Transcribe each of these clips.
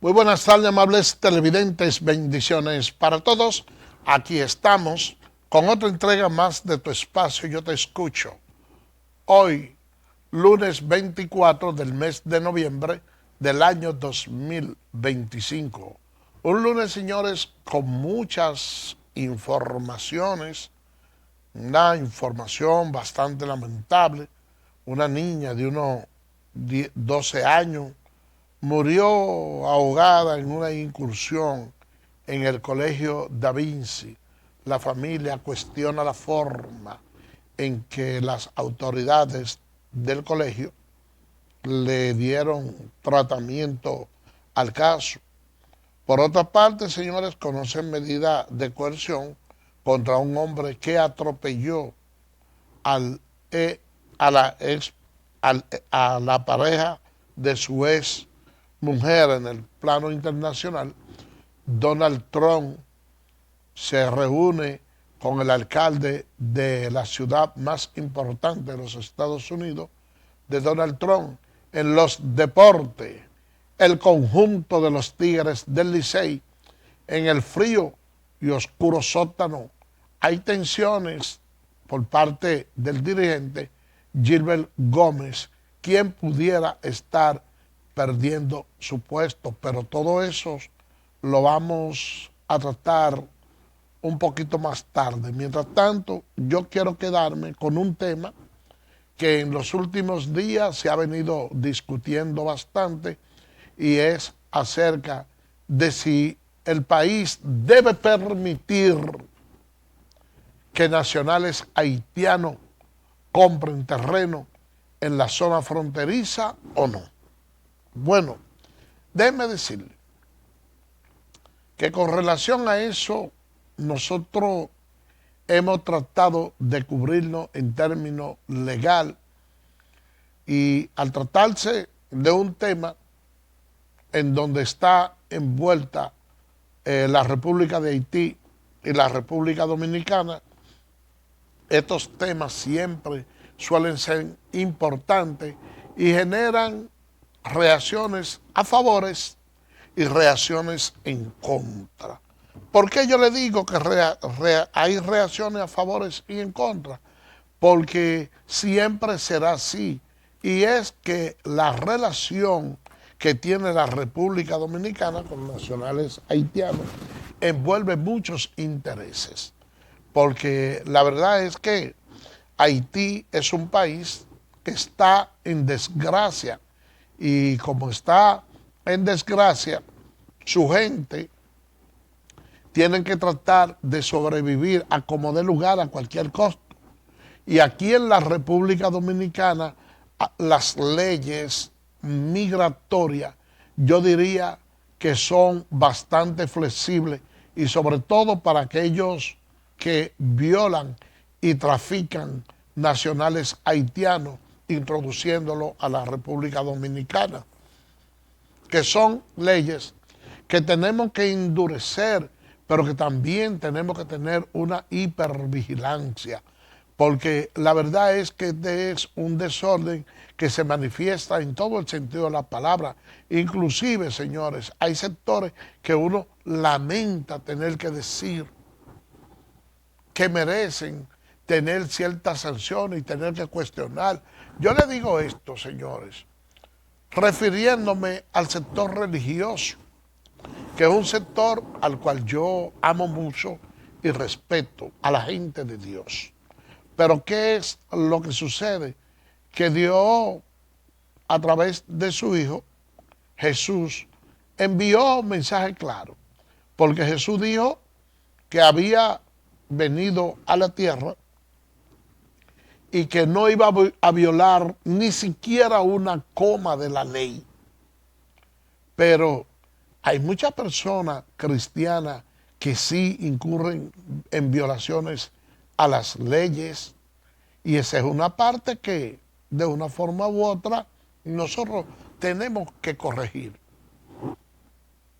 Muy buenas tardes, amables televidentes, bendiciones para todos. Aquí estamos con otra entrega más de tu espacio Yo Te Escucho. Hoy, lunes 24 del mes de noviembre del año 2025. Un lunes, señores, con muchas informaciones. Una información bastante lamentable. Una niña de unos 12 años murió ahogada en una incursión en el colegio Da Vinci. La familia cuestiona la forma en que las autoridades del colegio le dieron tratamiento al caso. Por otra parte, señores, conocen medida de coerción contra un hombre que atropelló al, a, la ex, a la pareja de su ex mujer en el plano internacional. Donald Trump se reúne con el alcalde de la ciudad más importante de los Estados Unidos, de Donald Trump. En los deportes, el conjunto de los Tigres del Licey, en el frío y oscuro sótano, hay tensiones por parte del dirigente Gilbert Gómez, quien pudiera estar perdiendo su puesto, pero todo eso lo vamos a tratar un poquito más tarde. Mientras tanto, yo quiero quedarme con un tema que en los últimos días se ha venido discutiendo bastante y es acerca de si el país debe permitir que nacionales haitianos compren terreno en la zona fronteriza o no. Bueno, déjeme decirle que con relación a eso, nosotros hemos tratado de cubrirnos en términos legal y al tratarse de un tema en donde está envuelta la República de Haití y la República Dominicana, estos temas siempre suelen ser importantes y generan reacciones a favores y reacciones en contra. ¿Por qué yo le digo que hay reacciones a favores y en contra? Porque siempre será así. Y es que la relación que tiene la República Dominicana con los nacionales haitianos envuelve muchos intereses. Porque la verdad es que Haití es un país que está en desgracia. Y como está en desgracia, su gente tiene que tratar de sobrevivir a como dé lugar a cualquier costo. Y aquí en la República Dominicana, las leyes migratorias, yo diría que son bastante flexibles y sobre todo para aquellos que violan y trafican nacionales haitianos, introduciéndolo a la República Dominicana, que son leyes que tenemos que endurecer, pero que también tenemos que tener una hipervigilancia, porque la verdad es que es un desorden que se manifiesta en todo el sentido de la palabra. Inclusive, señores, hay sectores que uno lamenta tener que decir que merecen tener ciertas sanciones y tener que cuestionar. Yo le digo esto, señores, refiriéndome al sector religioso, que es un sector al cual yo amo mucho y respeto, a la gente de Dios. Pero ¿qué es lo que sucede? Que Dios, a través de su Hijo, Jesús, envió un mensaje claro, porque Jesús dijo que había venido a la tierra y que no iba a violar ni siquiera una coma de la ley. Pero hay muchas personas cristianas que sí incurren en violaciones a las leyes, y esa es una parte que de una forma u otra nosotros tenemos que corregir.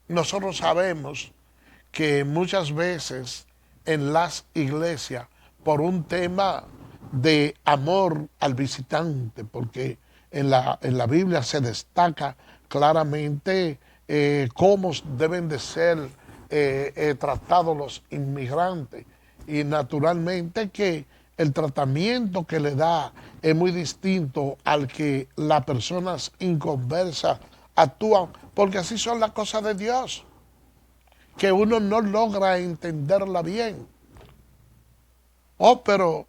Nosotros sabemos que muchas veces en las iglesias, por un tema de amor al visitante, porque en la Biblia se destaca claramente cómo deben de ser tratados los inmigrantes. Y naturalmente que el tratamiento que le da es muy distinto al que las personas inconversas actúan, porque así son las cosas de Dios, que uno no logra entenderla bien. Oh, pero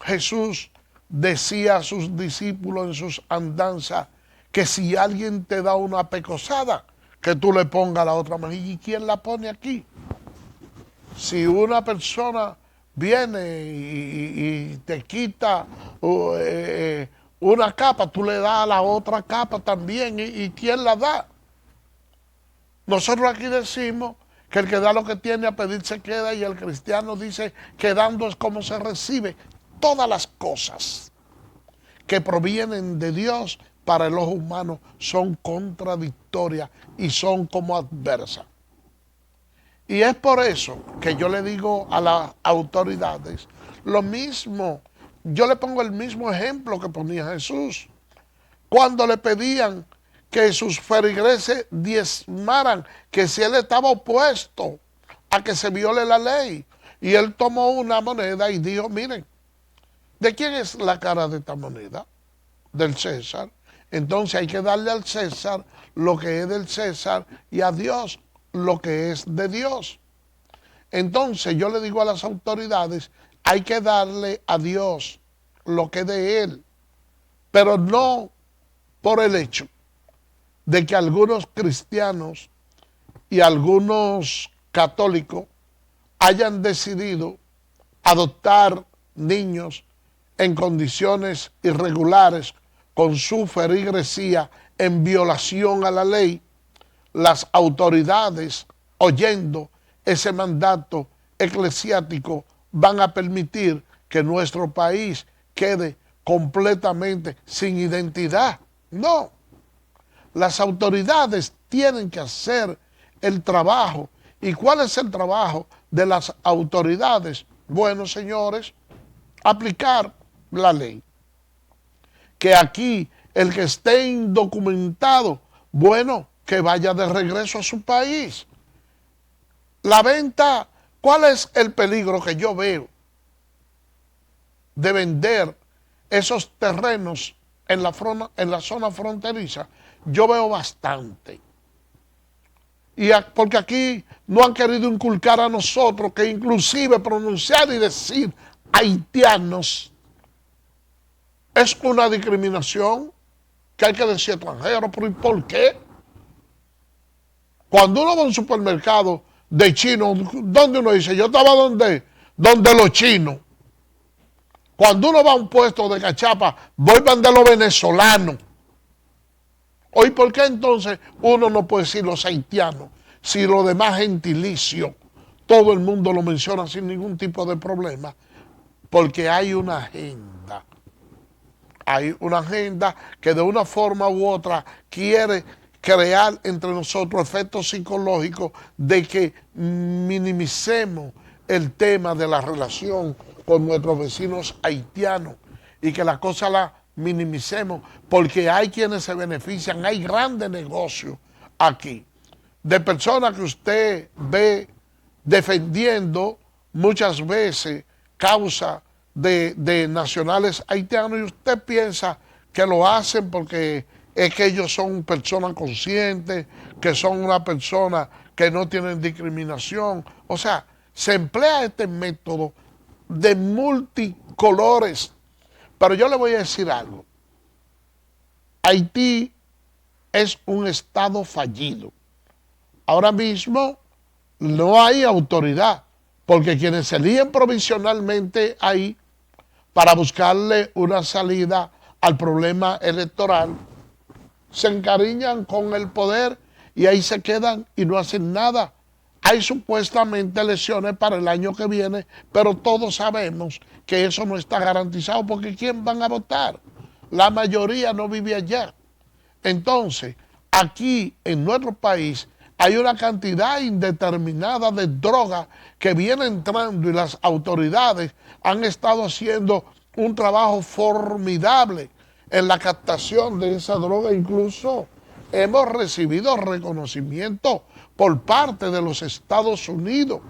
Jesús decía a sus discípulos en sus andanzas que si alguien te da una pecosada, que tú le pongas la otra mejilla. ¿Y quién la pone aquí? Si una persona viene y te quita una capa, tú le das a la otra capa también. ¿Y quién la da? Nosotros aquí decimos que el que da lo que tiene a pedir se queda, y el cristiano dice que dando es como se recibe. Todas las cosas que provienen de Dios para el ojo humano son contradictorias y son como adversas. Y es por eso que yo le digo a las autoridades lo mismo. Yo le pongo el mismo ejemplo que ponía Jesús. Cuando le pedían que sus feligreses diezmaran, que si él estaba opuesto a que se viole la ley. Y él tomó una moneda y dijo, miren, ¿de quién es la cara de esta moneda? Del César. Entonces hay que darle al César lo que es del César y a Dios lo que es de Dios. Entonces yo le digo a las autoridades, hay que darle a Dios lo que es de Él, pero no por el hecho de que algunos cristianos y algunos católicos hayan decidido adoptar niños en condiciones irregulares con su feligresía en violación a la ley. Las autoridades, oyendo ese mandato eclesiástico, van a permitir que nuestro país quede completamente sin identidad. No, las autoridades tienen que hacer el trabajo. ¿Y cuál es el trabajo de las autoridades? Bueno, señores, aplicar la ley. Que aquí el que esté indocumentado, bueno, que vaya de regreso a su país. La venta, ¿cuál es el peligro que yo veo de vender esos terrenos en la zona fronteriza? Yo veo bastante. Porque aquí no han querido inculcar a nosotros que inclusive pronunciar y decir haitianos es una discriminación, que hay que decir extranjero. ¿Pero y por qué? Cuando uno va a un supermercado de chino, ¿dónde uno dice? Yo estaba donde los chinos. Cuando uno va a un puesto de cachapa, voy donde los venezolanos. ¿Y por qué entonces uno no puede decir los haitianos? Si lo demás gentilicio, todo el mundo lo menciona sin ningún tipo de problema, porque hay una agenda. Hay una agenda que de una forma u otra quiere crear entre nosotros efectos psicológicos de que minimicemos el tema de la relación con nuestros vecinos haitianos y que la cosa la minimicemos, porque hay quienes se benefician, hay grandes negocios aquí, de personas que usted ve defendiendo muchas veces causa de nacionales haitianos, y usted piensa que lo hacen porque es que ellos son personas conscientes, que son una persona que no tienen discriminación. O sea, se emplea este método de multicolores. Pero yo le voy a decir algo. Haití es un estado fallido. Ahora mismo no hay autoridad, porque quienes se eligen provisionalmente ahí para buscarle una salida al problema electoral, se encariñan con el poder y ahí se quedan y no hacen nada. Hay supuestamente elecciones para el año que viene, pero todos sabemos que eso no está garantizado, porque ¿quién van a votar? La mayoría no vive allá. Entonces, aquí en nuestro país hay una cantidad indeterminada de droga que viene entrando, y las autoridades han estado haciendo un trabajo formidable en la captación de esa droga. Incluso hemos recibido reconocimiento por parte de los Estados Unidos.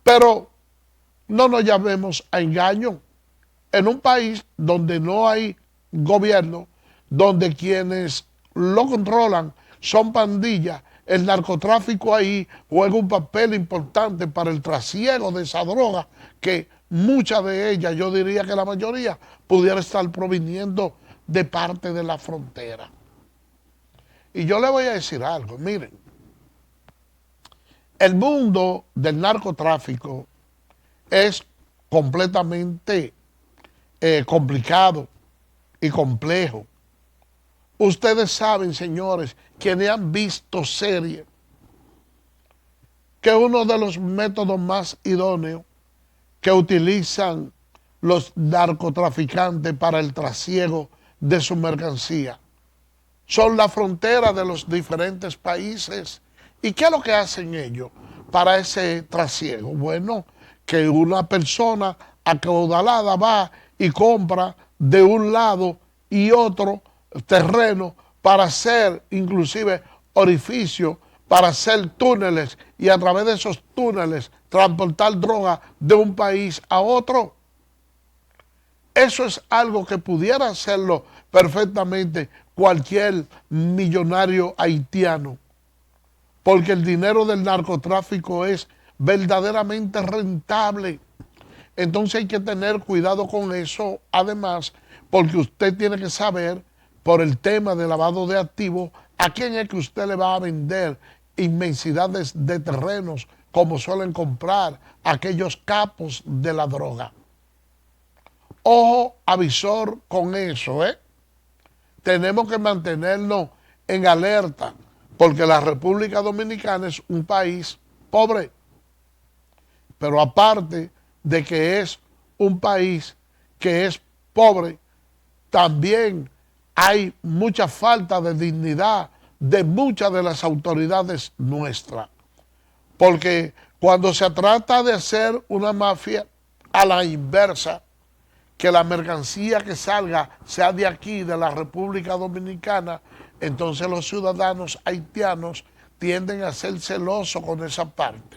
Pero no nos llamemos a engaño. En un país donde no hay gobierno, donde quienes lo controlan son pandillas, el narcotráfico ahí juega un papel importante para el trasiego de esa droga, que muchas de ellas, yo diría que la mayoría, pudiera estar proviniendo de parte de la frontera. Y yo le voy a decir algo, miren, el mundo del narcotráfico es completamente complicado y complejo. Ustedes saben, señores, quienes han visto series, que uno de los métodos más idóneos que utilizan los narcotraficantes para el trasiego de su mercancía son la frontera de los diferentes países. ¿Y qué es lo que hacen ellos para ese trasiego? Bueno, que una persona acaudalada va y compra de un lado y otro terreno para hacer inclusive orificios, para hacer túneles y a través de esos túneles transportar droga de un país a otro. Eso es algo que pudiera hacerlo perfectamente cualquier millonario haitiano, porque el dinero del narcotráfico es verdaderamente rentable. Entonces hay que tener cuidado con eso, además, porque usted tiene que saber, por el tema de lavado de activos, a quién es que usted le va a vender inmensidades de terrenos, como suelen comprar aquellos capos de la droga. Ojo avisor con eso, ¿eh? Tenemos que mantenernos en alerta, porque la República Dominicana es un país pobre, pero aparte de que es un país que es pobre, también hay mucha falta de dignidad de muchas de las autoridades nuestras, porque cuando se trata de hacer una mafia a la inversa, que la mercancía que salga sea de aquí, de la República Dominicana, entonces los ciudadanos haitianos tienden a ser celosos con esa parte.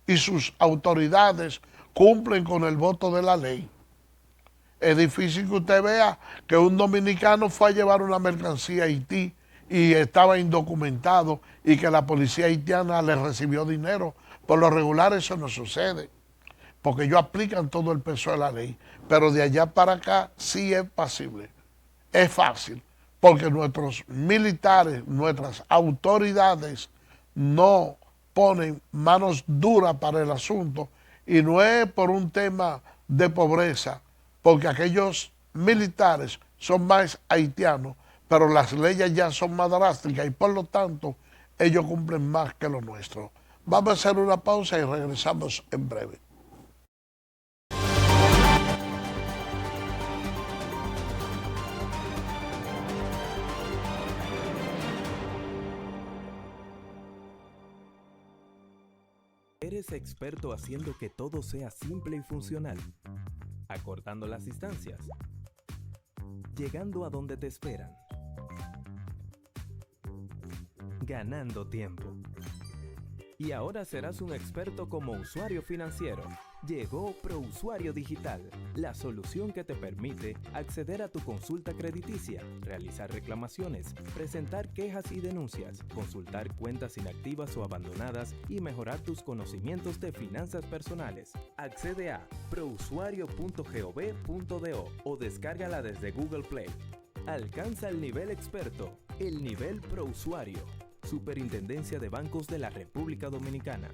Y sus autoridades cumplen con el voto de la ley. Es difícil que usted vea que un dominicano fue a llevar una mercancía a Haití y estaba indocumentado y que la policía haitiana le recibió dinero. Por lo regular eso no sucede, porque ellos aplican todo el peso de la ley, pero de allá para acá sí es posible, es fácil, porque nuestros militares, nuestras autoridades no ponen manos duras para el asunto, y no es por un tema de pobreza, porque aquellos militares son más haitianos, pero las leyes ya son más drásticas y por lo tanto ellos cumplen más que lo nuestro. Vamos a hacer una pausa y regresamos en breve. Eres experto haciendo que todo sea simple y funcional, acortando las distancias, llegando a donde te esperan, ganando tiempo. Y ahora serás un experto como usuario financiero. Llegó ProUsuario Digital, la solución que te permite acceder a tu consulta crediticia, realizar reclamaciones, presentar quejas y denuncias, consultar cuentas inactivas o abandonadas y mejorar tus conocimientos de finanzas personales. Accede a prousuario.gov.do o descárgala desde Google Play. Alcanza el nivel experto, el nivel ProUsuario. Superintendencia de Bancos de la República Dominicana.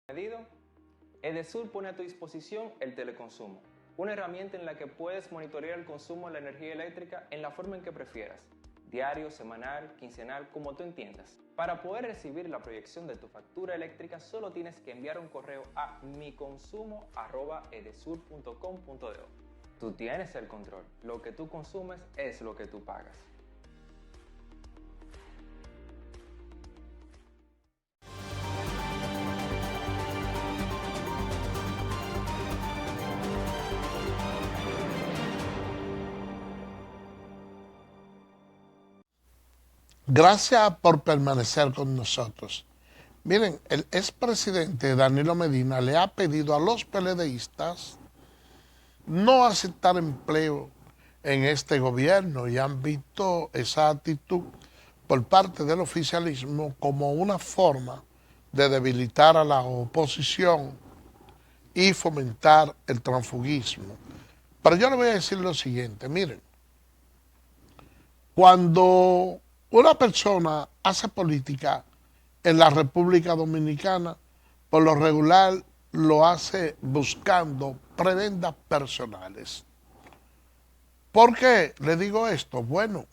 Medido, Edesur pone a tu disposición el teleconsumo, una herramienta en la que puedes monitorear el consumo de la energía eléctrica en la forma en que prefieras, diario, semanal, quincenal, como tú entiendas. Para poder recibir la proyección de tu factura eléctrica, solo tienes que enviar un correo a miconsumo@edesur.com.do. Tú tienes el control, lo que tú consumes es lo que tú pagas. Gracias por permanecer con nosotros. Miren, el expresidente Danilo Medina le ha pedido a los PLDistas no aceptar empleo en este gobierno y han visto esa actitud por parte del oficialismo como una forma de debilitar a la oposición y fomentar el transfugismo. Pero yo le voy a decir lo siguiente, miren, cuando una persona hace política en la República Dominicana, por lo regular lo hace buscando prebendas personales. ¿Por qué le digo esto? Bueno,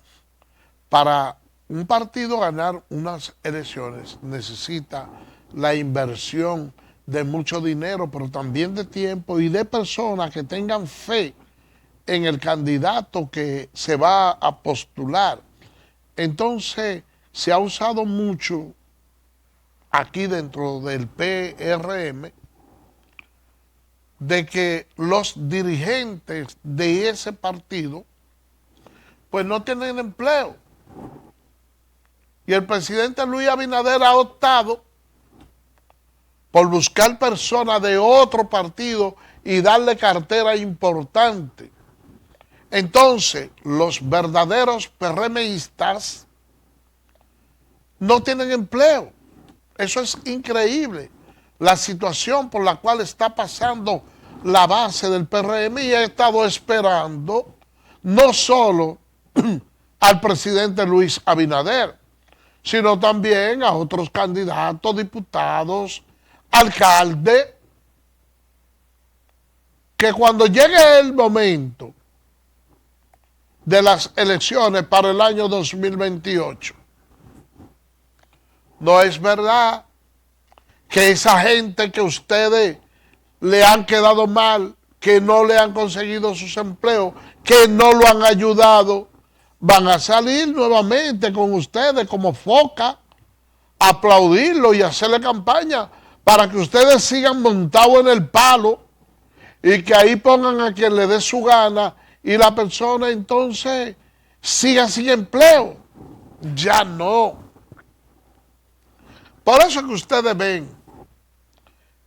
para un partido ganar unas elecciones necesita la inversión de mucho dinero, pero también de tiempo y de personas que tengan fe en el candidato que se va a postular. Entonces, se ha usado mucho aquí dentro del PRM de que los dirigentes de ese partido pues no tienen empleo. Y el presidente Luis Abinader ha optado por buscar personas de otro partido y darle cartera importante. Entonces, los verdaderos PRMistas no tienen empleo. Eso es increíble. La situación por la cual está pasando la base del PRM y he estado esperando no solo al presidente Luis Abinader, sino también a otros candidatos, diputados, alcaldes, que cuando llegue el momento de las elecciones para el año 2028. No es verdad que esa gente que ustedes le han quedado mal, que no le han conseguido sus empleos, que no lo han ayudado, van a salir nuevamente con ustedes como foca, a aplaudirlo y hacerle campaña para que ustedes sigan montados en el palo y que ahí pongan a quien le dé su gana y la persona entonces siga sin empleo. Ya no. Por eso que ustedes ven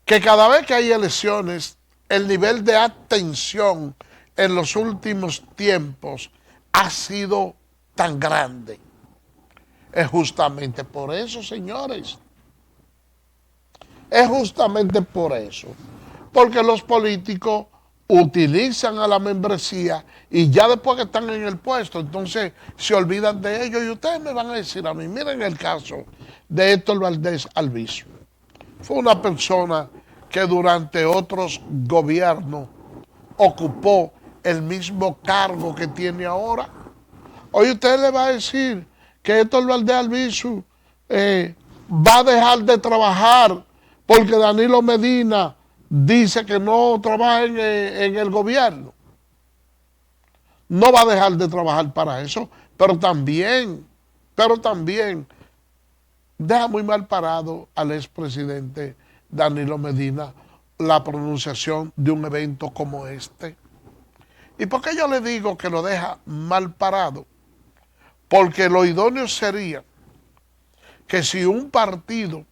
que cada vez que hay elecciones, el nivel de abstención en los últimos tiempos ha sido tan grande. Es justamente por eso, señores. Es justamente por eso. Porque los políticos utilizan a la membresía y ya después que están en el puesto, entonces se olvidan de ellos y ustedes me van a decir a mí, miren el caso de Héctor Valdés Albizu. Fue una persona que durante otros gobiernos ocupó el mismo cargo que tiene ahora. Hoy usted le va a decir que Héctor Valdés Albizu va a dejar de trabajar porque Danilo Medina dice que no trabaja en el gobierno. No va a dejar de trabajar para eso, pero también deja muy mal parado al expresidente Danilo Medina la pronunciación de un evento como este. ¿Y por qué yo le digo que lo deja mal parado? Porque lo idóneo sería que si un partido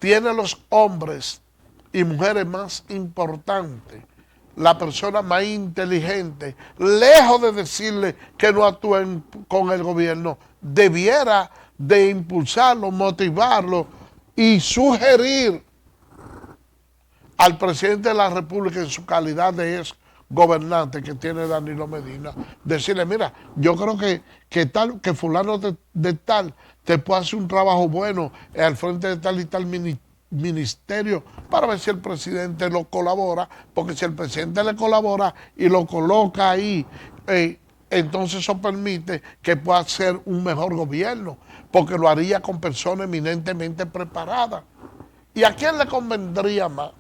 tiene los hombres y mujeres más importantes, la persona más inteligente, lejos de decirle que no actúen con el gobierno, debiera de impulsarlo, motivarlo y sugerir al presidente de la República en su calidad de ex gobernante que tiene Danilo Medina, decirle, mira, yo creo que fulano de tal te puede hacer un trabajo bueno al frente de tal y tal ministerio para ver si el presidente lo colabora, porque si el presidente le colabora y lo coloca ahí, entonces eso permite que pueda ser un mejor gobierno, porque lo haría con personas eminentemente preparadas. ¿Y a quién le convendría más?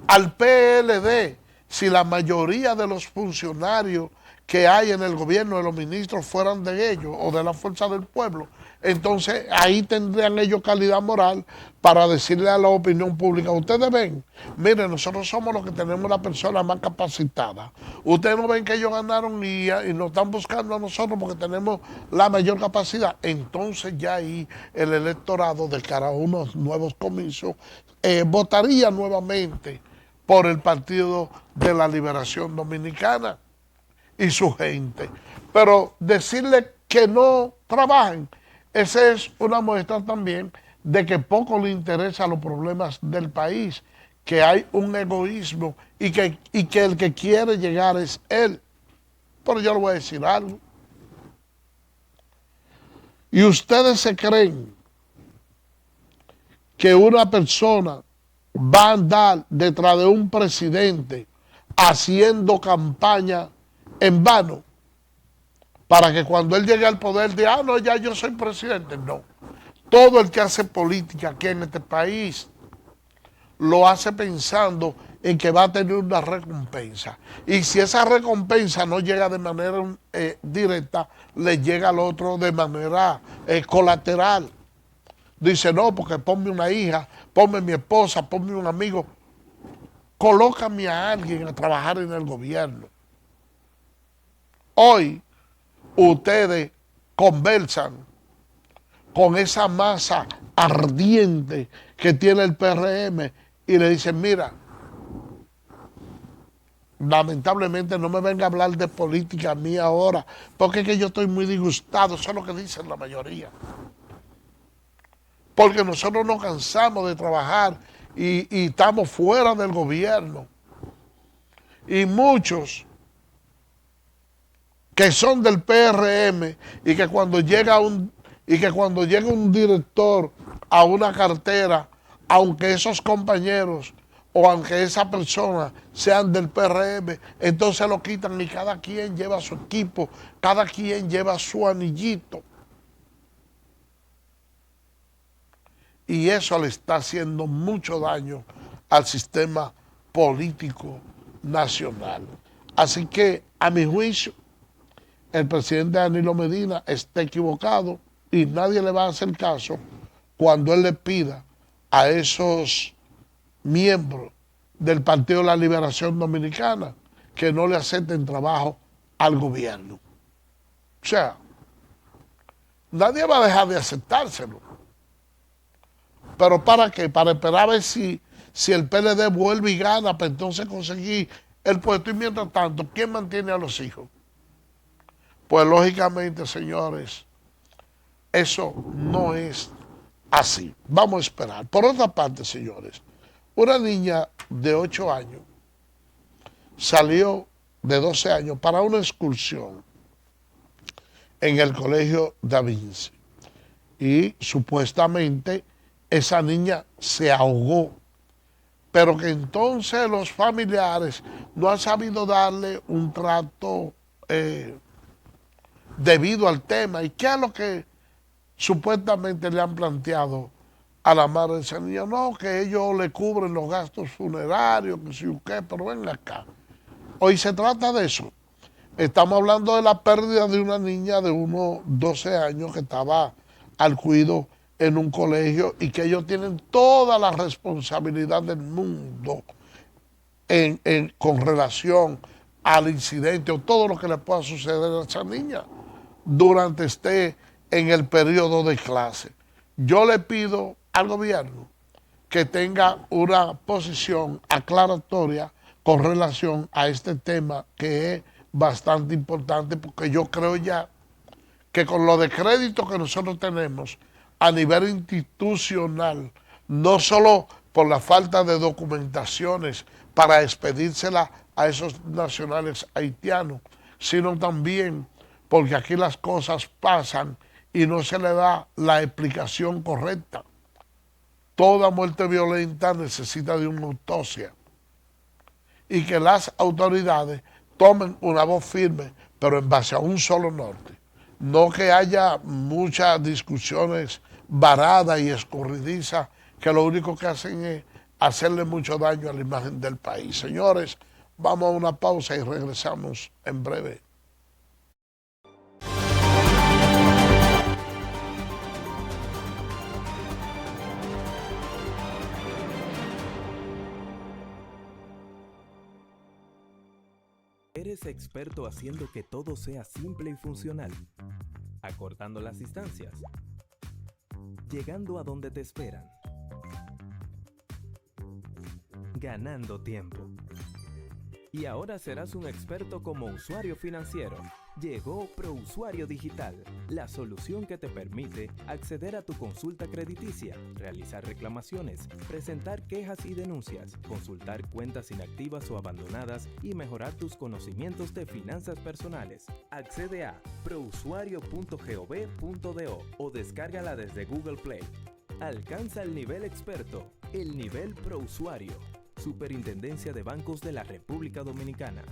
Al PLD, si la mayoría de los funcionarios que hay en el gobierno de los ministros fueran de ellos o de la fuerza del pueblo, entonces ahí tendrían ellos calidad moral para decirle a la opinión pública, ustedes ven, miren, nosotros somos los que tenemos la persona más capacitada, ustedes no ven que ellos ganaron y nos están buscando a nosotros porque tenemos la mayor capacidad. Entonces ya ahí el electorado de cara a unos nuevos comicios votaría nuevamente por el Partido de la Liberación Dominicana y su gente. Pero decirle que no trabajen, esa es una muestra también de que poco le interesan los problemas del país, que hay un egoísmo y que el que quiere llegar es él. Pero yo le voy a decir algo. Y ustedes se creen que una persona va a andar detrás de un presidente haciendo campaña en vano para que cuando él llegue al poder diga, ah, no, ya yo soy presidente. No. Todo el que hace política aquí en este país lo hace pensando en que va a tener una recompensa. Y si esa recompensa no llega de manera directa, le llega al otro de manera colateral. Dice, no, porque ponme una hija, ponme mi esposa, ponme un amigo. Colócame a alguien a trabajar en el gobierno. Hoy ustedes conversan con esa masa ardiente que tiene el PRM y le dicen, mira, lamentablemente no me venga a hablar de política a mí ahora, porque es que yo estoy muy disgustado, eso es lo que dicen la mayoría. Porque nosotros nos cansamos de trabajar y estamos fuera del gobierno. Y muchos que son del PRM y que cuando llega un director a una cartera, aunque esos compañeros o aunque esa persona sean del PRM, entonces lo quitan y cada quien lleva su equipo, cada quien lleva su anillito. Y eso le está haciendo mucho daño al sistema político nacional. Así que, a mi juicio, el presidente Danilo Medina está equivocado y nadie le va a hacer caso cuando él le pida a esos miembros del Partido de la Liberación Dominicana que no le acepten trabajo al gobierno. O sea, nadie va a dejar de aceptárselo. ¿Pero para qué? Para esperar a ver si el PLD vuelve y gana para entonces conseguir el puesto. Y mientras tanto, ¿quién mantiene a los hijos? Pues lógicamente, señores, eso no es así. Vamos a esperar. Por otra parte, señores, una niña de 8 años salió de 12 años para una excursión en el colegio Da Vinci. Y supuestamente esa niña se ahogó. Pero que entonces los familiares no han sabido darle un trato debido al tema. ¿Y qué es lo que supuestamente le han planteado a la madre de esa niña? No, que ellos le cubren los gastos funerarios, que si qué, pero ven acá. Hoy se trata de eso. Estamos hablando de la pérdida de una niña de unos 12 años que estaba al cuidado en un colegio y que ellos tienen toda la responsabilidad del mundo con relación al incidente o todo lo que le pueda suceder a esa niña durante esté en el periodo de clase. Yo le pido al gobierno que tenga una posición aclaratoria con relación a este tema que es bastante importante, porque yo creo ya que con los descréditos que nosotros tenemos a nivel institucional, no solo por la falta de documentaciones para expedírsela a esos nacionales haitianos, sino también porque aquí las cosas pasan y no se le da la explicación correcta. toda muerte violenta necesita de una autopsia y que las autoridades tomen una voz firme, pero en base a un solo norte. No que haya muchas discusiones varadas y escurridizas que lo único que hacen es hacerle mucho daño a la imagen del país. Señores, vamos a una pausa y regresamos en breve. ¿Eres experto haciendo que todo sea simple y funcional? Acortando las distancias. Llegando a donde te esperan. Ganando tiempo. Y ahora serás un experto como usuario financiero. Llegó ProUsuario Digital, la solución que te permite acceder a tu consulta crediticia, realizar reclamaciones, presentar quejas y denuncias, consultar cuentas inactivas o abandonadas y mejorar tus conocimientos de finanzas personales. Accede a prousuario.gov.do o descárgala desde Google Play. Alcanza el nivel experto, el nivel ProUsuario. Superintendencia de Bancos de la República Dominicana.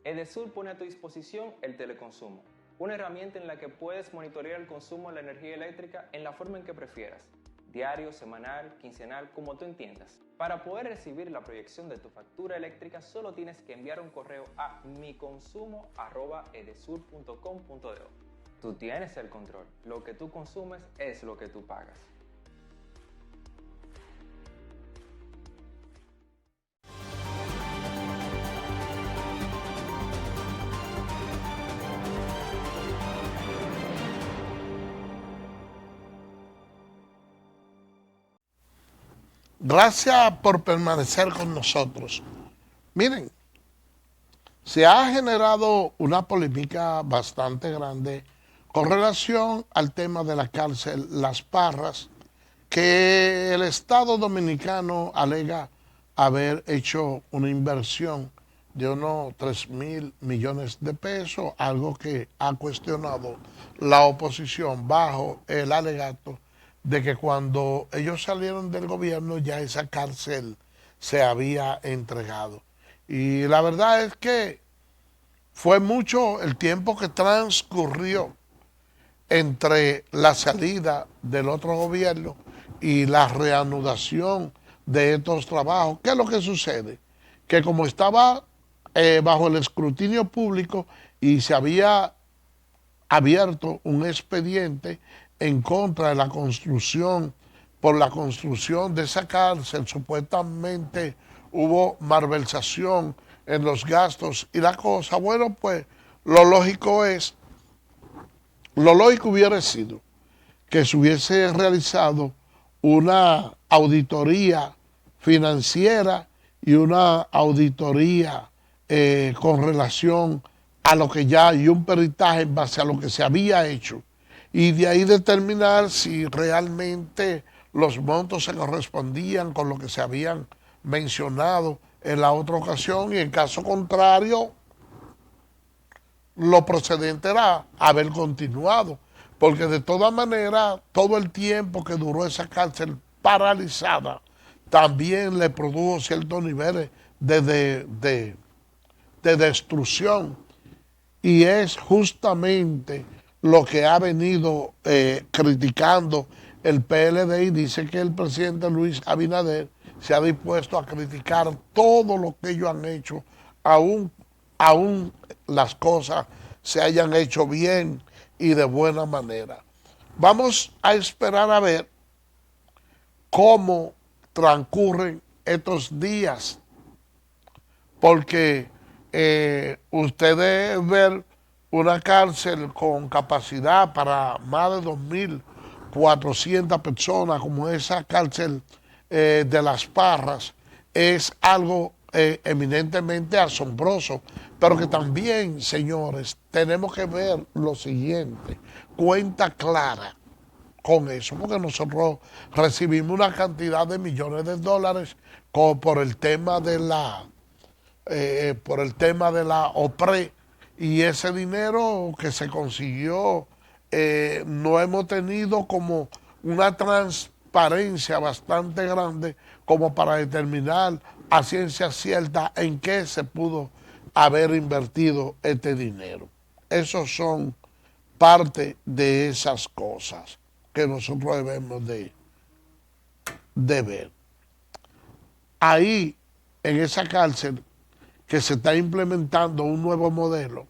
Edesur pone a tu disposición el teleconsumo, una herramienta en la que puedes monitorear el consumo de la energía eléctrica en la forma en que prefieras, diario, semanal, quincenal, como tú entiendas. Para poder recibir la proyección de tu factura eléctrica, solo tienes que enviar un correo a miconsumo@edesur.com.do. Tú tienes el control, lo que tú consumes es lo que tú pagas. Gracias por permanecer con nosotros. Miren, se ha generado una polémica bastante grande con relación al tema de la cárcel Las Parras, que el Estado Dominicano alega haber hecho una inversión de unos 3.000 millones de pesos, algo que ha cuestionado la oposición bajo el alegato de que cuando ellos salieron del gobierno ya esa cárcel se había entregado. Y la verdad es que fue mucho el tiempo que transcurrió entre la salida del otro gobierno y la reanudación de estos trabajos. ¿Qué es lo que sucede? Que como estaba bajo el escrutinio público y se había abierto un expediente en contra de la construcción, por la construcción de esa cárcel, supuestamente hubo malversación en los gastos y la cosa, bueno, pues lo lógico hubiera sido que se hubiese realizado una auditoría financiera y una auditoría con relación a lo que ya hay, un peritaje en base a lo que se había hecho, y de ahí determinar si realmente los montos se correspondían con lo que se habían mencionado en la otra ocasión, y en caso contrario, lo procedente era haber continuado, porque de todas maneras, todo el tiempo que duró esa cárcel paralizada, también le produjo ciertos niveles de destrucción, y es justamente lo que ha venido criticando el PLD, y dice que el presidente Luis Abinader se ha dispuesto a criticar todo lo que ellos han hecho, aún las cosas se hayan hecho bien y de buena manera. Vamos a esperar a ver cómo transcurren estos días, porque usted debe ver una cárcel con capacidad para más de 2.400 personas, como esa cárcel de Las Parras, es algo eminentemente asombroso, pero que también, señores, tenemos que ver lo siguiente, cuenta clara con eso, porque nosotros recibimos una cantidad de millones de dólares por el tema de la OPRE, y ese dinero que se consiguió no hemos tenido como una transparencia bastante grande como para determinar a ciencia cierta en qué se pudo haber invertido este dinero. Esos son parte de esas cosas que nosotros debemos de ver. Ahí, en esa cárcel, que se está implementando un nuevo modelo,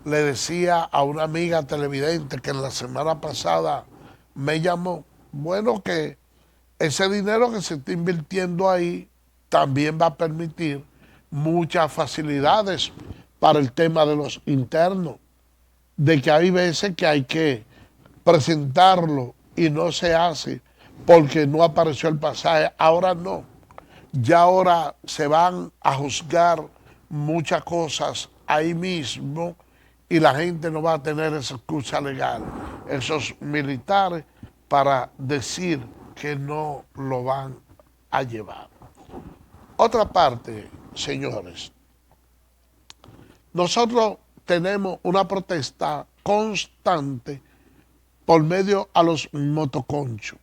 le decía a una amiga televidente que la semana pasada me llamó, bueno, que ese dinero que se está invirtiendo ahí también va a permitir muchas facilidades para el tema de los internos, de que hay veces que hay que presentarlo y no se hace porque no apareció el pasaje. Ahora no, ya ahora se van a juzgar muchas cosas ahí mismo y la gente no va a tener esa excusa legal, esos militares, para decir que no lo van a llevar. Otra parte, señores, nosotros tenemos una protesta constante por medio a los motoconchos,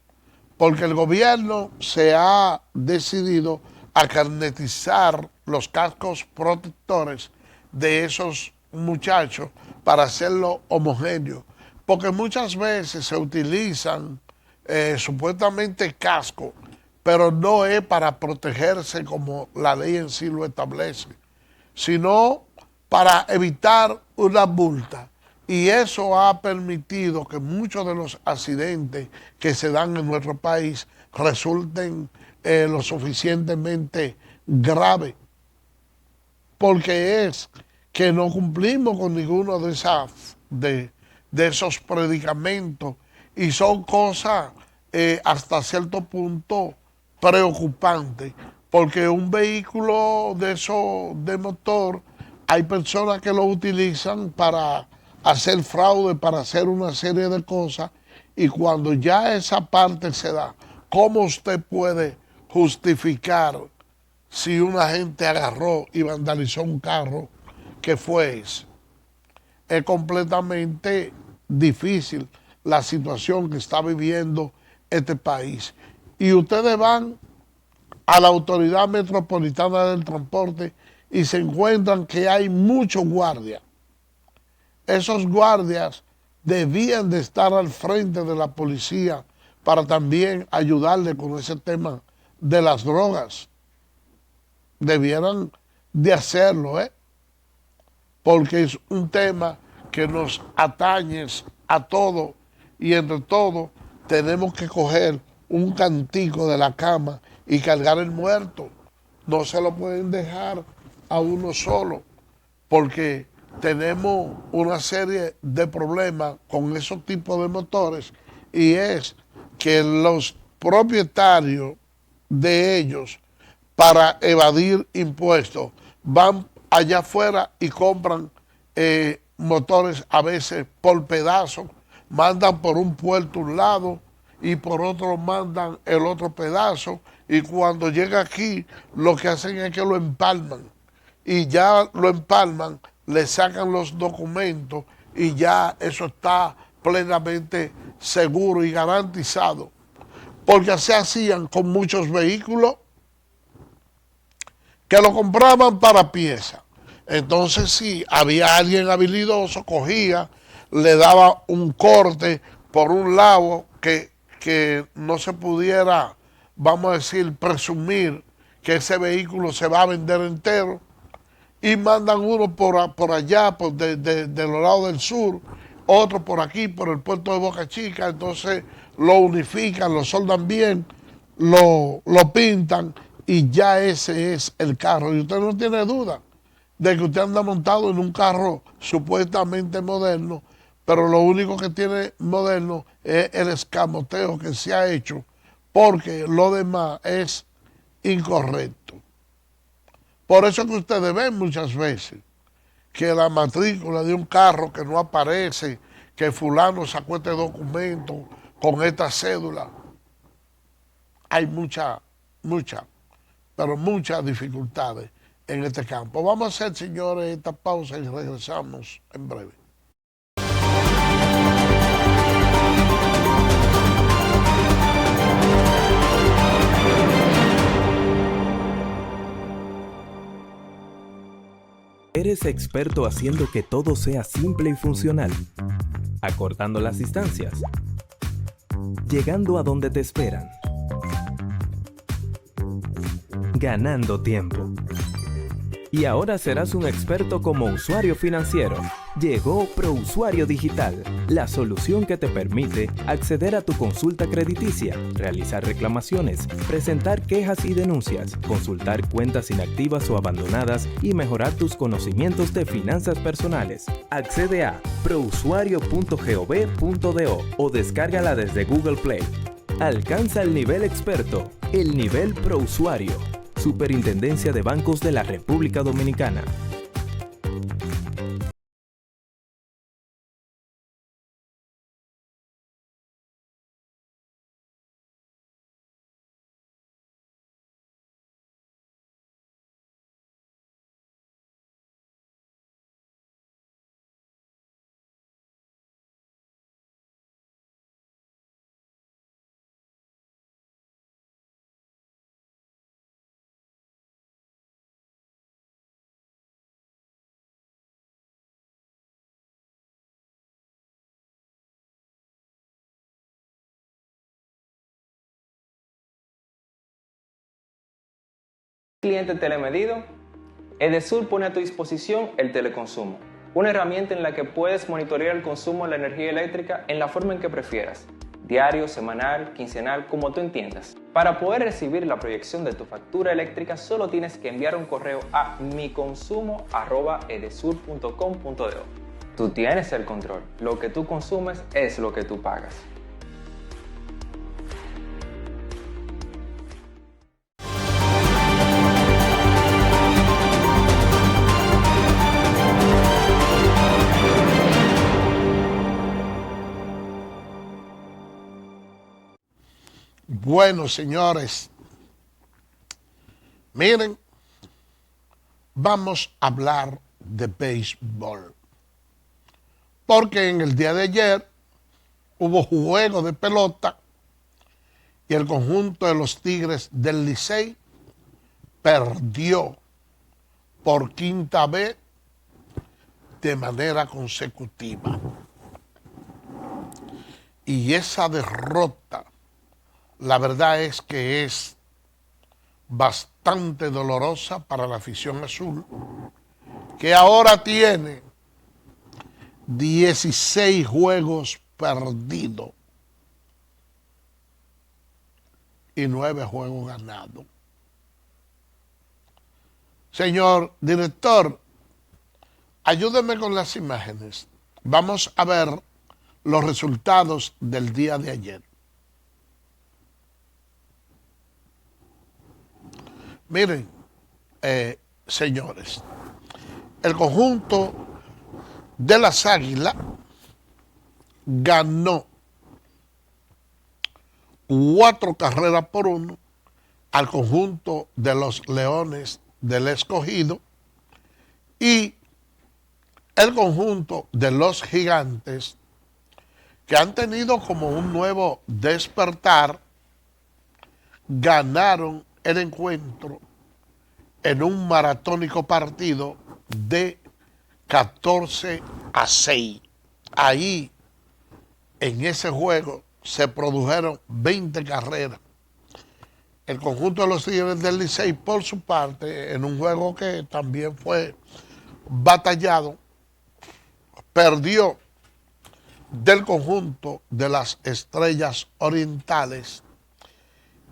porque el gobierno se ha decidido a carnetizar los cascos protectores de esos muchachos para hacerlo homogéneo, porque muchas veces se utilizan supuestamente cascos, pero no es para protegerse como la ley en sí lo establece, sino para evitar una multa. Y eso ha permitido que muchos de los accidentes que se dan en nuestro país resulten lo suficientemente graves, porque es que no cumplimos con ninguno de esos predicamentos, y son cosas hasta cierto punto preocupantes, porque un vehículo de esos de motor, hay personas que lo utilizan para hacer fraude, para hacer una serie de cosas, y cuando ya esa parte se da, ¿cómo usted puede justificar si una gente agarró y vandalizó un carro que fue ese? Es completamente difícil la situación que está viviendo este país. Y ustedes van a la Autoridad Metropolitana del Transporte y se encuentran que hay muchos guardias. Esos guardias debían de estar al frente de la policía para también ayudarle con ese tema de las drogas. Debieran de hacerlo, porque es un tema que nos atañe a todos, y entre todos tenemos que coger un cantico de la cama y cargar el muerto. No se lo pueden dejar a uno solo, porque tenemos una serie de problemas con esos tipos de motores, y es que los propietarios de ellos, para evadir impuestos, van allá afuera y compran motores a veces por pedazos, mandan por un puerto un lado y por otro mandan el otro pedazo, y cuando llega aquí lo que hacen es que lo empalman, y ya lo empalman, le sacan los documentos y ya eso está plenamente seguro y garantizado, porque se hacían con muchos vehículos que lo compraban para pieza. Entonces, si había alguien habilidoso, cogía, le daba un corte por un lado que no se pudiera, vamos a decir, presumir que ese vehículo se va a vender entero, y mandan uno por allá, de los lados del sur, otro por aquí, por el puerto de Boca Chica. Entonces lo unifican, lo soldan bien, lo pintan y ya ese es el carro. Y usted no tiene duda de que usted anda montado en un carro supuestamente moderno, pero lo único que tiene moderno es el escamoteo que se ha hecho, porque lo demás es incorrecto. Por eso que ustedes ven muchas veces que la matrícula de un carro que no aparece, que fulano sacó este documento con esta cédula, hay muchas dificultades en este campo. Vamos a hacer, señores, esta pausa y regresamos en breve. ¿Eres experto haciendo que todo sea simple y funcional? Acortando las distancias. Llegando a donde te esperan. Ganando tiempo. Y ahora serás un experto como usuario financiero. Llegó ProUsuario Digital, la solución que te permite acceder a tu consulta crediticia, realizar reclamaciones, presentar quejas y denuncias, consultar cuentas inactivas o abandonadas y mejorar tus conocimientos de finanzas personales. Accede a prousuario.gov.do o descárgala desde Google Play. Alcanza el nivel experto, el nivel ProUsuario. Superintendencia de Bancos de la República Dominicana. Cliente telemedido, Edesur pone a tu disposición el teleconsumo, una herramienta en la que puedes monitorear el consumo de la energía eléctrica en la forma en que prefieras, diario, semanal, quincenal, como tú entiendas. Para poder recibir la proyección de tu factura eléctrica, solo tienes que enviar un correo a miconsumo@edesur.com.do. Tú tienes el control, lo que tú consumes es lo que tú pagas. Bueno, señores, miren, vamos a hablar de béisbol. Porque en el día de ayer hubo juego de pelota y el conjunto de los Tigres del Licey perdió por quinta vez de manera consecutiva. Y esa derrota, la verdad es que es bastante dolorosa para la afición azul, que ahora tiene 16 juegos perdidos y 9 juegos ganados. Señor director, ayúdeme con las imágenes. Vamos a ver los resultados del día de ayer. Miren, señores, el conjunto de las Águilas ganó 4 carreras por 1 al conjunto de los Leones del Escogido, y el conjunto de los Gigantes, que han tenido como un nuevo despertar, ganaron el encuentro en un maratónico partido de 14-6. Ahí, en ese juego, se produjeron 20 carreras. El conjunto de los Tigres del Licey, por su parte, en un juego que también fue batallado, perdió del conjunto de las Estrellas Orientales,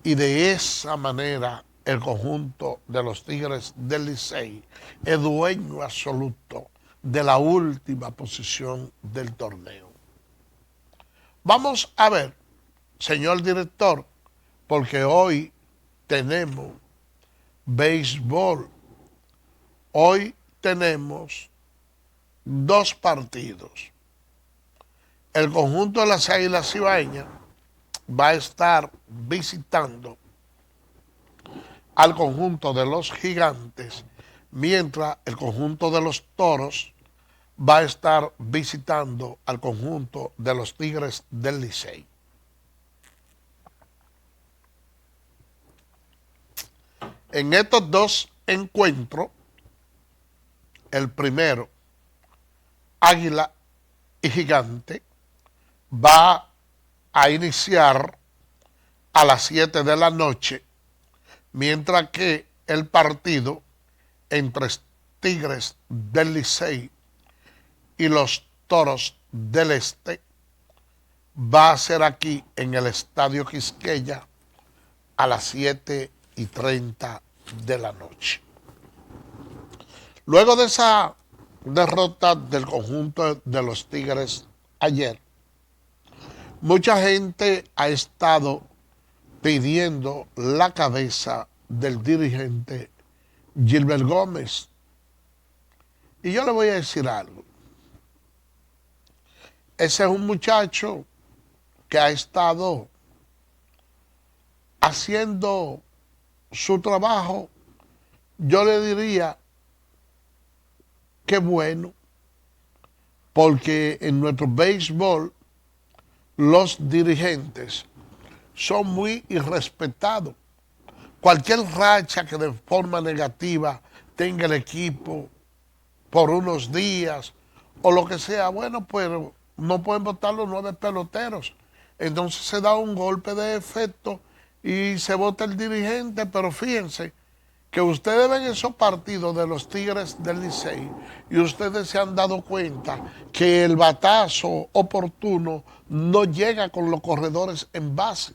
Y de esa manera el conjunto de los Tigres del Licey es dueño absoluto de la última posición del torneo. Vamos a ver, señor director, porque hoy tenemos béisbol. Hoy tenemos dos partidos. El conjunto de las Águilas Ibaeñas va a estar visitando al conjunto de los Gigantes, mientras el conjunto de los Toros va a estar visitando al conjunto de los Tigres del Licey. En estos dos encuentros, el primero, Águila y Gigante, va a iniciar a las 7 de la noche, mientras que el partido entre Tigres del Licey y los Toros del Este va a ser aquí en el Estadio Quisqueya a las 7:30 de la noche. Luego de esa derrota del conjunto de los Tigres ayer, mucha gente ha estado pidiendo la cabeza del dirigente Gilbert Gómez. Y yo le voy a decir algo. Ese es un muchacho que ha estado haciendo su trabajo, yo le diría que bueno, porque en nuestro béisbol los dirigentes son muy irrespetados. Cualquier racha que de forma negativa tenga el equipo por unos días o lo que sea, bueno, pues no pueden votar los 9 peloteros. Entonces se da un golpe de efecto y se vota el dirigente, pero fíjense que ustedes ven esos partidos de los Tigres del Licey y ustedes se han dado cuenta que el batazo oportuno no llega con los corredores en base.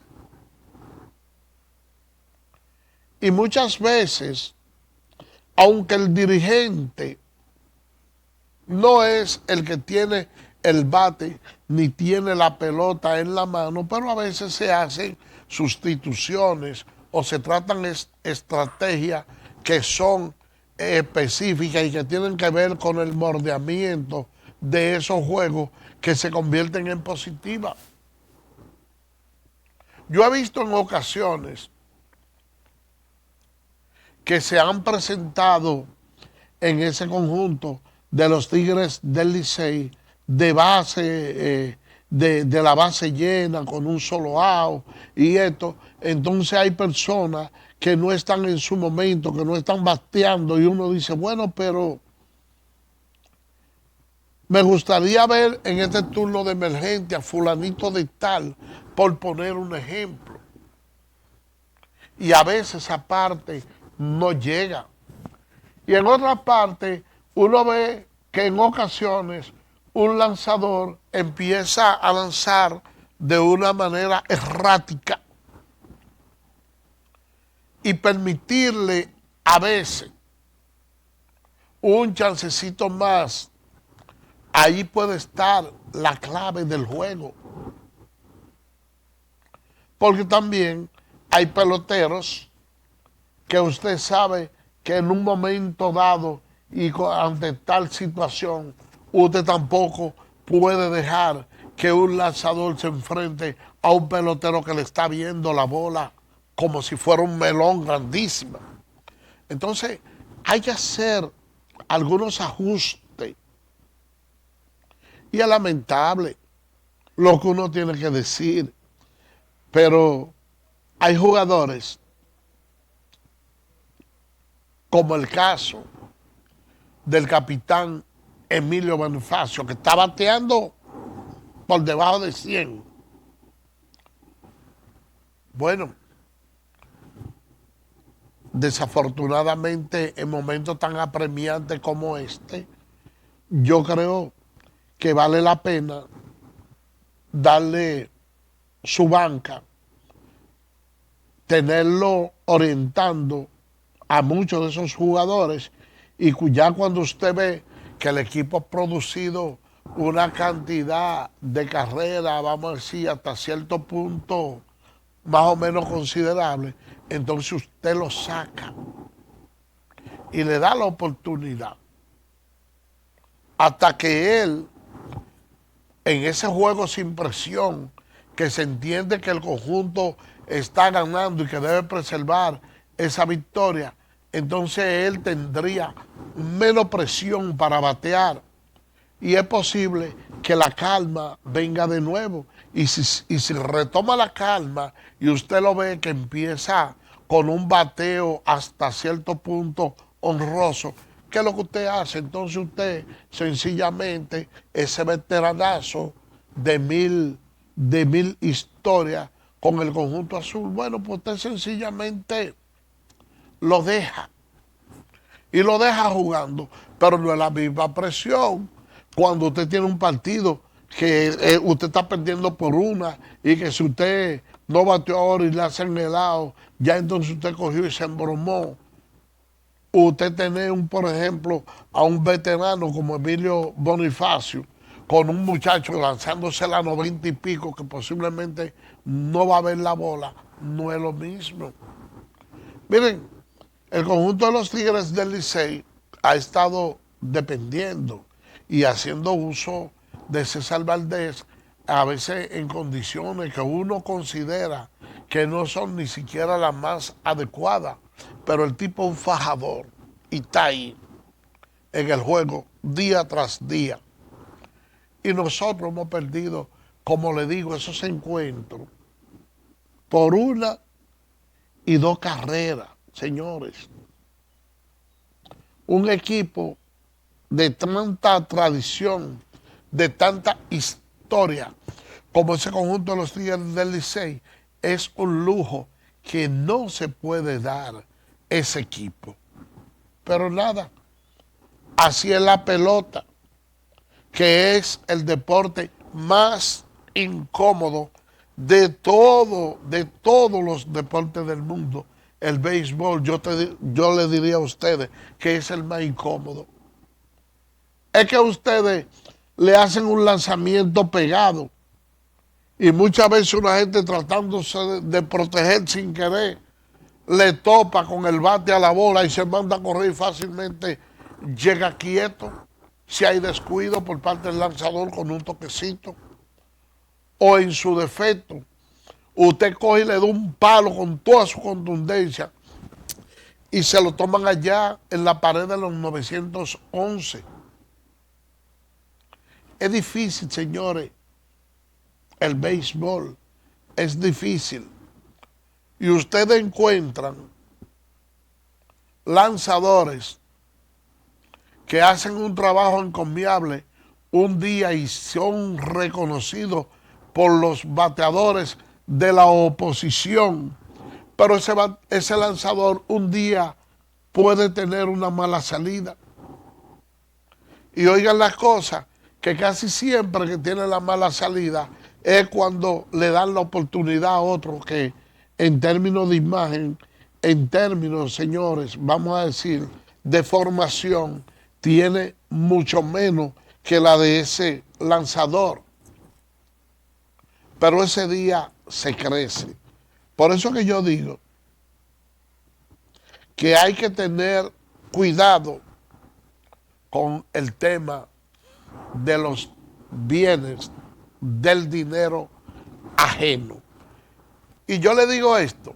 Y muchas veces, aunque el dirigente no es el que tiene el bate ni tiene la pelota en la mano, pero a veces se hacen sustituciones o se tratan estrategias que son específicas y que tienen que ver con el moldeamiento de esos juegos que se convierten en positivas. Yo he visto en ocasiones que se han presentado en ese conjunto de los Tigres del Licey de base, de la base llena con un solo out y esto. Entonces hay personas que no están en su momento, que no están bateando y uno dice, bueno, pero me gustaría ver en este turno de emergencia a fulanito de tal, por poner un ejemplo. Y a veces esa parte no llega. Y en otra parte uno ve que en ocasiones un lanzador empieza a lanzar de una manera errática y permitirle a veces un chancecito más. Ahí puede estar la clave del juego. Porque también hay peloteros que usted sabe que en un momento dado y ante tal situación, usted tampoco puede dejar que un lanzador se enfrente a un pelotero que le está viendo la bola como si fuera un melón grandísimo. Entonces, hay que hacer algunos ajustes. Y es lamentable lo que uno tiene que decir, pero hay jugadores, como el caso del capitán Emilio Bonifacio, que está bateando por debajo de 100. Bueno, desafortunadamente en momentos tan apremiantes como este, yo creo que vale la pena darle su banca tenerlo orientando a muchos de esos jugadores, y ya cuando usted ve que el equipo ha producido una cantidad de carreras, vamos a decir, hasta cierto punto más o menos considerable, entonces usted lo saca y le da la oportunidad hasta que él, en ese juego sin presión, que se entiende que el conjunto está ganando y que debe preservar esa victoria, entonces él tendría menos presión para batear y es posible que la calma venga de nuevo. Y si retoma la calma y usted lo ve que empieza con un bateo hasta cierto punto honroso, ¿qué es lo que usted hace? Entonces usted sencillamente, ese veteranazo de mil historias con el conjunto azul, bueno, pues usted sencillamente lo deja y lo deja jugando, pero no es la misma presión cuando usted tiene un partido que usted está perdiendo por una, y que si usted no bateó ahora y le hacen helado, ya entonces usted cogió y se embromó. Usted tiene, por ejemplo, a un veterano como Emilio Bonifacio, con un muchacho lanzándose a 90 y pico, que posiblemente no va a ver la bola, no es lo mismo. Miren, el conjunto de los Tigres del Licey ha estado dependiendo y haciendo uso de César Valdés, a veces en condiciones que uno considera que no son ni siquiera las más adecuadas, pero el tipo es un fajador y está ahí en el juego día tras día. Y nosotros hemos perdido, como le digo, esos encuentros por 1 y 2 carreras, señores. Un equipo de tanta tradición, de tanta historia como ese conjunto de los Tigres del Licey, es un lujo que no se puede dar ese equipo. Pero nada, así es la pelota, que es el deporte más incómodo de todos los deportes del mundo. El béisbol, yo le diría a ustedes que es el más incómodo. Es que a ustedes le hacen un lanzamiento pegado y muchas veces una gente tratándose de proteger sin querer, le topa con el bate a la bola y se manda a correr y fácilmente llega quieto si hay descuido por parte del lanzador con un toquecito. O en su defecto, usted coge y le da un palo con toda su contundencia y se lo toman allá en la pared de los 911. Es difícil, señores, el béisbol, es difícil. Y ustedes encuentran lanzadores que hacen un trabajo encomiable un día y son reconocidos por los bateadores de la oposición, pero ese lanzador un día puede tener una mala salida. Y oigan las cosas, que casi siempre que tiene la mala salida es cuando le dan la oportunidad a otro que, en términos de imagen, en términos, señores, vamos a decir, de formación, tiene mucho menos que la de ese lanzador. Pero ese día se crece. Por eso que yo digo que hay que tener cuidado con el tema de los bienes, del dinero ajeno. Y yo le digo esto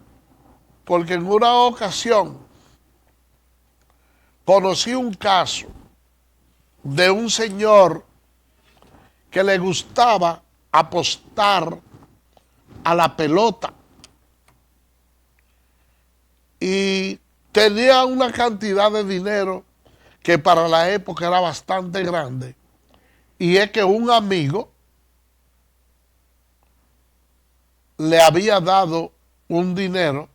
porque en una ocasión conocí un caso de un señor que le gustaba apostar a la pelota y tenía una cantidad de dinero que para la época era bastante grande, y es que un amigo le había dado un dinero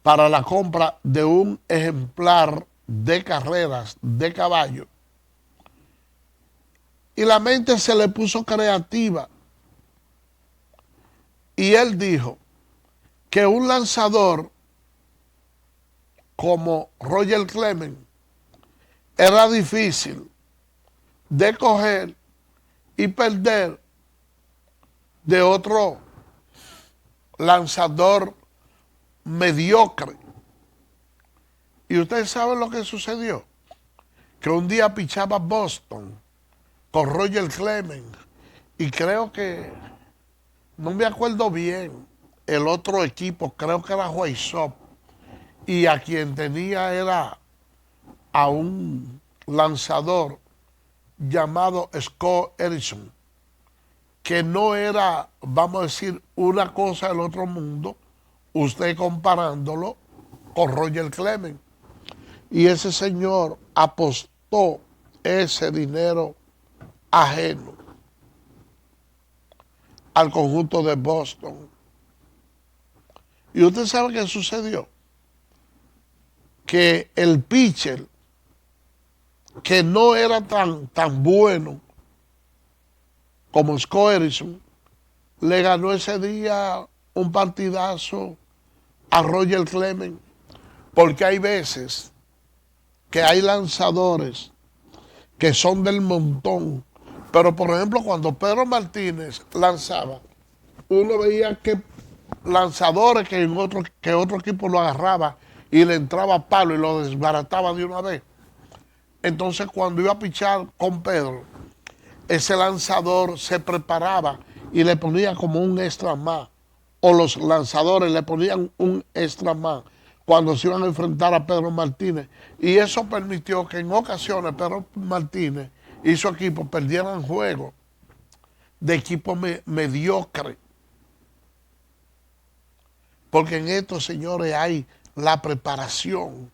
para la compra de un ejemplar de carreras de caballo, y la mente se le puso creativa y él dijo: que un lanzador como Roger Clemens era difícil de coger y perder de otro lanzador mediocre. Y ustedes saben lo que sucedió, que un día pichaba Boston con Roger Clemens y creo que, no me acuerdo bien, el otro equipo, creo que era White Sox, y a quien tenía era a un lanzador llamado Scott Erickson, que no era, vamos a decir, una cosa del otro mundo, usted comparándolo con Roger Clemens. Y ese señor apostó ese dinero ajeno al conjunto de Boston. Y usted sabe qué sucedió, que el pitcher, que no era tan bueno como Scott Erickson, le ganó ese día un partidazo a Roger Clemens, porque hay veces que hay lanzadores que son del montón, pero por ejemplo cuando Pedro Martínez lanzaba, uno veía que lanzadores que otro equipo lo agarraba y le entraba a palo y lo desbarataba de una vez. Entonces cuando iba a pichar con Pedro, ese lanzador se preparaba y le ponía como un extra más, o los lanzadores le ponían un extra más cuando se iban a enfrentar a Pedro Martínez, y eso permitió que en ocasiones Pedro Martínez y su equipo perdieran juegos de equipo mediocre, porque en estos, señores, hay la preparación,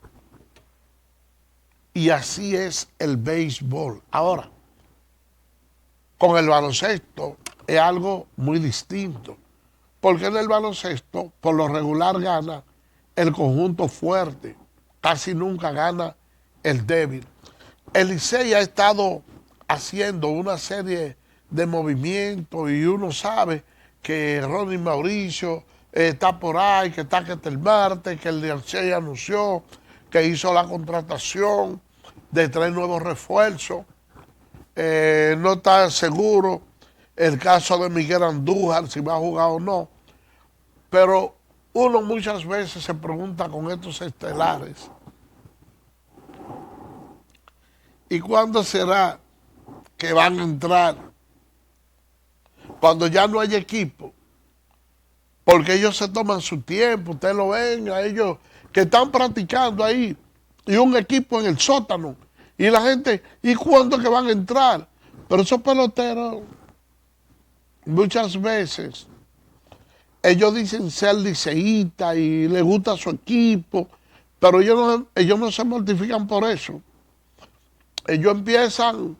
y así es el béisbol. Ahora, con el baloncesto es algo muy distinto, porque en el baloncesto por lo regular gana el conjunto fuerte, casi nunca gana el débil. El Licey ha estado haciendo una serie de movimientos y uno sabe que Ronnie Mauricio está por ahí, que está el martes, que el Licey anunció que hizo la contratación de 3 nuevos refuerzos. No está seguro el caso de Miguel Andújar, si va a jugar o no, pero uno muchas veces se pregunta con estos estelares, ¿y cuándo será que van a entrar? Cuando ya no hay equipo, porque ellos se toman su tiempo, ustedes lo ven a ellos que están practicando ahí, y un equipo en el sótano, y la gente, ¿y cuándo que van a entrar? Pero esos peloteros, muchas veces, ellos dicen ser liceístas y les gusta su equipo, pero ellos no se mortifican por eso. Ellos empiezan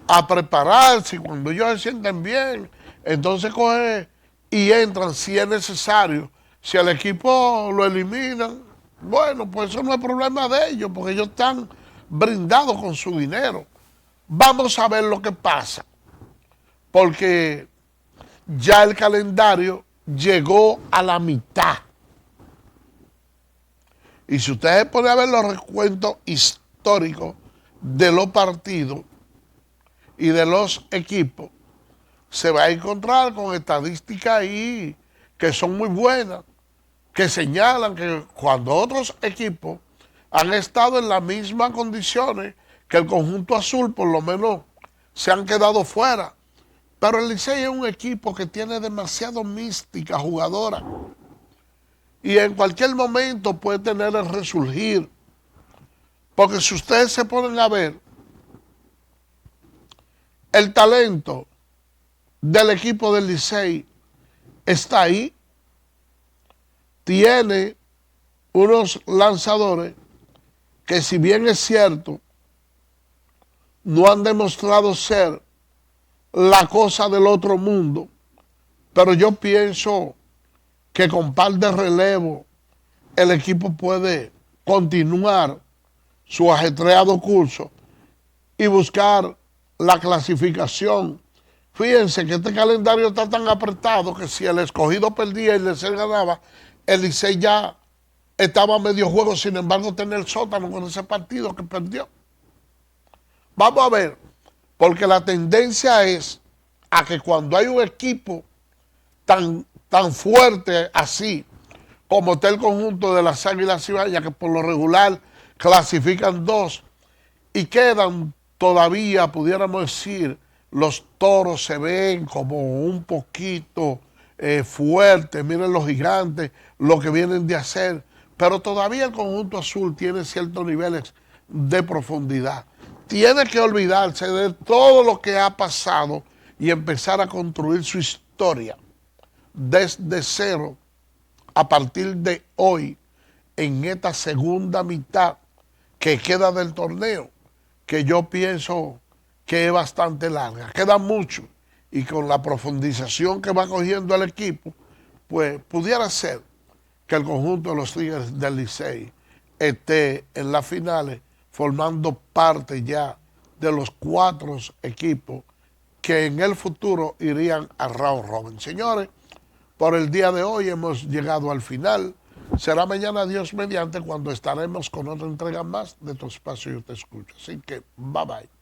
a prepararse y cuando ellos se sienten bien, entonces cogen y entran si es necesario. Si el equipo lo eliminan, bueno, pues eso no es problema de ellos, porque ellos están brindados con su dinero. Vamos a ver lo que pasa, porque ya el calendario llegó a la mitad. Y si ustedes se ponen a ver los recuentos históricos de los partidos y de los equipos, se va a encontrar con estadísticas ahí que son muy buenas, que señalan que cuando otros equipos han estado en las mismas condiciones que el conjunto azul, por lo menos se han quedado fuera. Pero el Licey es un equipo que tiene demasiado mística jugadora y en cualquier momento puede tener el resurgir. Porque si ustedes se ponen a ver, el talento del equipo del Licey está ahí. Tiene unos lanzadores que, si bien es cierto, no han demostrado ser la cosa del otro mundo, pero yo pienso que con par de relevo el equipo puede continuar su ajetreado curso y buscar la clasificación. Fíjense que este calendario está tan apretado que si el Escogido perdía y el Licey ganaba, el Licey ya estaba a medio juego, sin embargo tenía el sótano con ese partido que perdió. Vamos a ver, porque la tendencia es a que cuando hay un equipo tan fuerte así, como está el conjunto de las Águilas Cibaeñas, que por lo regular clasifican 2 y quedan todavía, pudiéramos decir, los Toros se ven como un poquito fuertes, miren los Gigantes, lo que vienen de hacer, pero todavía el conjunto azul tiene ciertos niveles de profundidad. Tiene que olvidarse de todo lo que ha pasado y empezar a construir su historia desde cero a partir de hoy en esta segunda mitad que queda del torneo, que yo pienso que es bastante larga. Queda mucho y con la profundización que va cogiendo el equipo, pues pudiera ser que el conjunto de los Tigres del Licey esté en las finales formando parte ya de los 4 equipos que en el futuro irían a round robin. Señores, por el día de hoy hemos llegado al final. Será mañana, Dios mediante, cuando estaremos con otra entrega más de tu espacio Yo Te Escucho. Así que, bye bye.